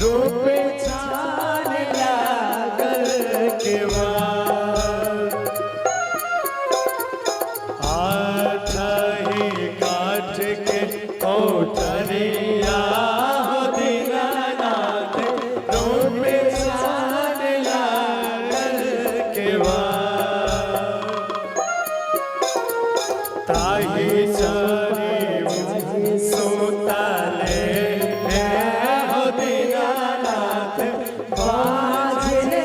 रूप छान लागल केवाड़। आठही काठ के कोठरिया हो दीनानाथ रूप छान लागल केवाड़। ताही चरी सुतले हो दीनानाथ बाजले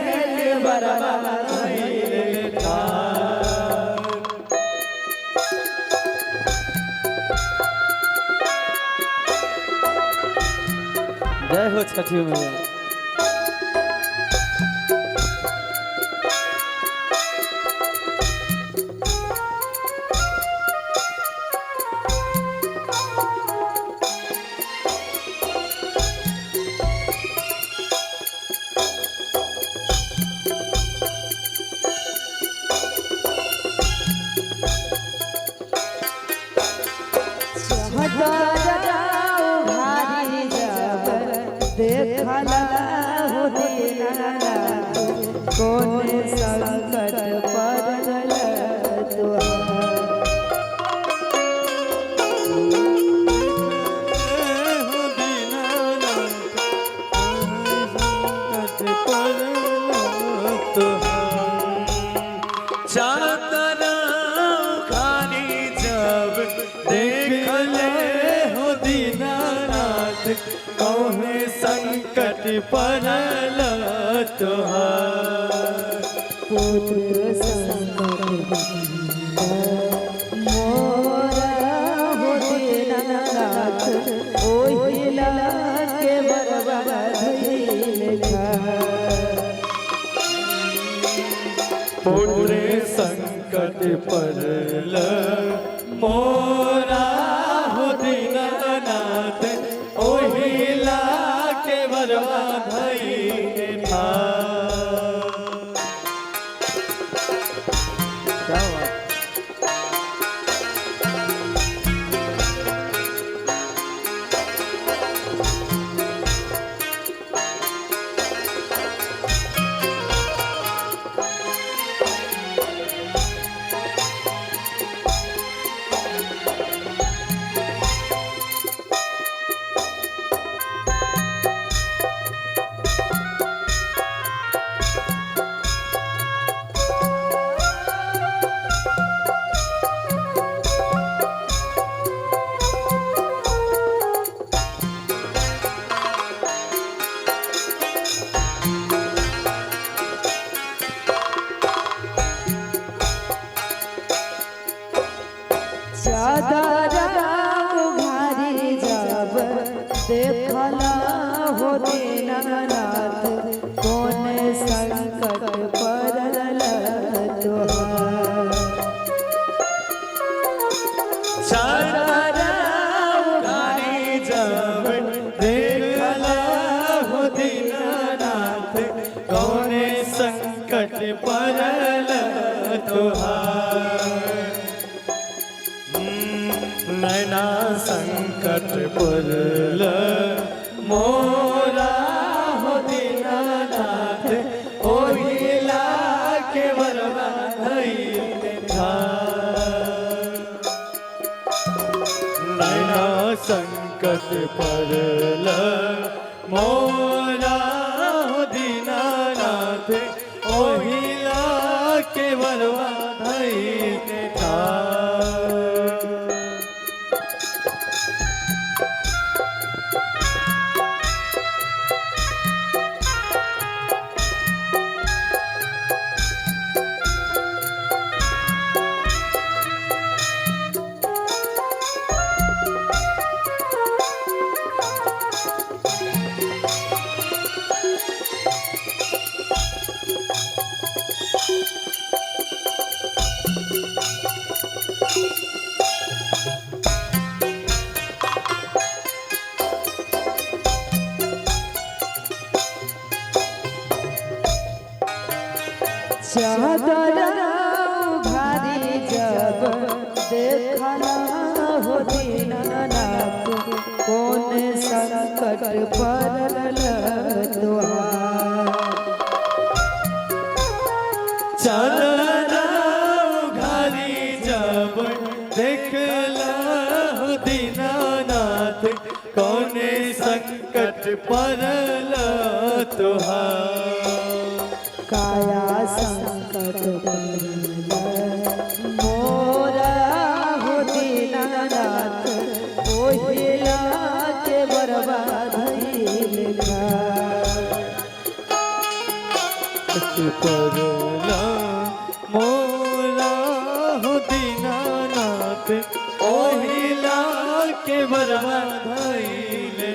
बरबा धइले ठाड़। जय हो छठी मैया। देखला हो दीनानाथ कौन संकट पड़ल चादरा खानी जब देखले हो दीनानाथ कौने संकट पड़ल तुहार। पुत्र संकट मोरा हो दीनानाथ ओहिला के बरबा धइले ठाड़। पुत्र संकट पड़ल मोरा हो दीनानाथ ओहिला के बरबा धइले ठाड़। क्या बात। चादरा उघारी जब देखला हो दीनानाथ कौन संकट पड़ल तुहार। चादरा उघारी जब देखला हो दीनानाथ कौने संकट पड़ल तुहार। नैना संकट पड़ल मोरा हो दीनानाथ ओहिला के बरबा धइले ठाड़। नैना संकट पड़ल मोरा हो दीनानाथ ओहिला के बरबा धइले ठाड़। चादरा उघारी जब देखला हो दीनानाथ कौन संकट पड़ल परल तुहार काया संकट परल मोरा हो दीनानाथ ओहिला के बर्बाद लिखा परला मोरा हो दीनानाथ ओहिला के बर्बाद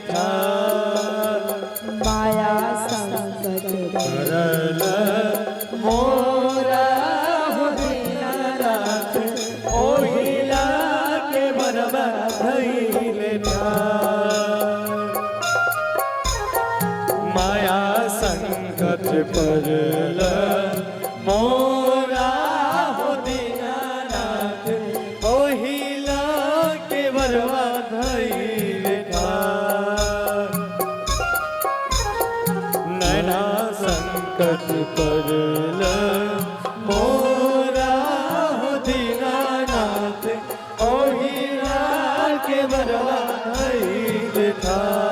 ठार माया संकट परल मोरा हो दीनानाथ ओहिला के बर्बाद ठार माया संकट परल मोरा हो दीनानाथ ओहिला के बर्बाद ठार नैना संकट परल मोरा हो दीनानाथ ओहिला के बर्बाद ठार